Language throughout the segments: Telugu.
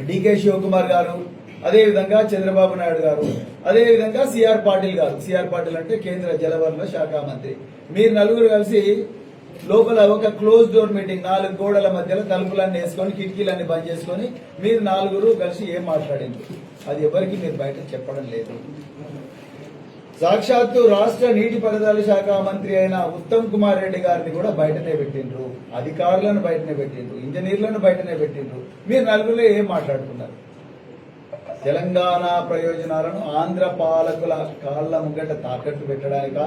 డికే శివకుమార్ గారు, అదేవిధంగా చంద్రబాబు నాయుడు గారు, అదేవిధంగా సిఆర్ పాటిల్ గారు. సిఆర్ పాటిల్ అంటే కేంద్ర జలవనరుల శాఖ మంత్రి. మీరు నలుగురు కలిసి లోపల ఒక క్లోజ్ డోర్ మీటింగ్, 4 గోడల మధ్యలో తలుపులన్నీ వేసుకొని కిటికీలన్నీ బంద్ చేసుకొని మీరు నలుగురు కలిసి ఏం మాట్లాడింది అది ఎవరికి మీరు బయట చెప్పడం లేదు. సాక్షాత్తు రాష్ట్ర నీటిపారుదల శాఖ మంత్రి అయిన ఉత్తమ్ కుమార్ రెడ్డి గారిని కూడా బయటనే పెట్టిండ్రు, అధికారులను బయటనే పెట్టిండ్రు, ఇంజనీర్లను బయటనే పెట్టిండ్రు. మీరు నలుగురులో ఏం మాట్లాడుతున్నారు? తెలంగాణ ప్రయోజనాలను ఆంధ్ర పాలకుల కాళ్ల ముంగట తాకట్టు పెట్టడానిక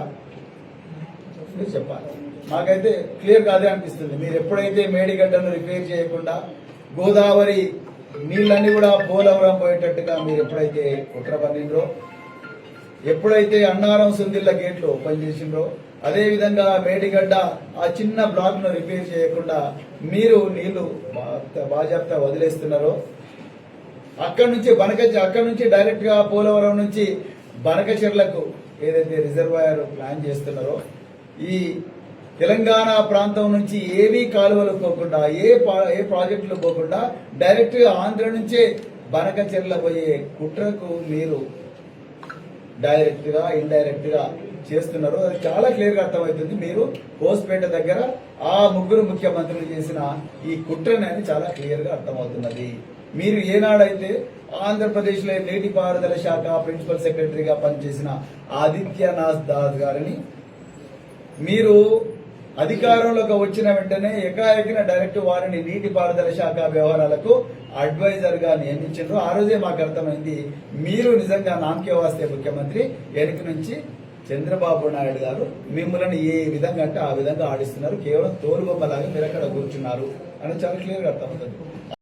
మీరు చెప్పాలి. మాకైతే క్లియర్ కాదే అనిపిస్తుంది. మీరు ఎప్పుడైతే మేడిగడ్డను రిపేర్ చేయకుండా గోదావరి నీళ్ళన్నీ కూడా పోలవరం పోయేటట్టుగా మీరు ఎప్పుడైతే కుట్ర పన్నిండ్రో, ఎప్పుడైతే అన్నారం సుందిళ్ల గేట్లు ఓపెన్ చేసిండ్రో, అదేవిధంగా మేడిగడ్డ ఆ చిన్న బ్లాక్ ను రిపేర్ చేయకుండా మీరు నీళ్లు బాజాప్తా వదిలేస్తున్నారో, అక్కడి నుంచి డైరెక్ట్ గా పోలవరం నుంచి బనకచెర్లకు ఏదైతే రిజర్వాయర్ ప్లాన్ చేస్తున్నారో, ఈ తెలంగాణ ప్రాంతం నుంచి ఏవీ కాలువలు పోకుండా ఏ ప్రాజెక్టులు పోకుండా డైరెక్ట్ గా ఆంధ్ర నుంచే బనకచెర్ల పోయే కుట్రకు మీరు డైరెక్ట్ గా ఇండైరెక్ట్ గా చేస్తున్నారు. అది చాలా క్లియర్ గా అర్థమవుతుంది. మీరు హోస్పేట దగ్గర ఆ 3 ముఖ్యమంత్రులు చేసిన ఈ కుట్రని చాలా క్లియర్ గా అర్థమవుతున్నది. మీరు ఏనాడైతే ఆంధ్రప్రదేశ్ లో నీటిపారుదల శాఖ ప్రిన్సిపల్ సెక్రటరీగా పనిచేసిన ఆదిత్యనాథ్ దాస్ గారిని మీరు అధికారంలోకి వచ్చిన వెంటనే ఎకాఎకిన డైరెక్ట్ వారిని నీటిపారుదల శాఖ వ్యవహారాలకు అడ్వైజర్ గా నియమించారు. ఆ రోజే మాకు అర్థమైంది మీరు నిజంగా నామకే వాస్తే ముఖ్యమంత్రి, వెనక నుంచి చంద్రబాబు నాయుడు గారు మిమ్మల్ని ఏ విధంగా అంటే ఆ విధంగా ఆడిస్తున్నారు. కేవలం తోలుబొమ్మలాగా మీరు అక్కడ కూర్చున్నారు అని చాలా క్లియర్ గా అర్థమవుతుంది.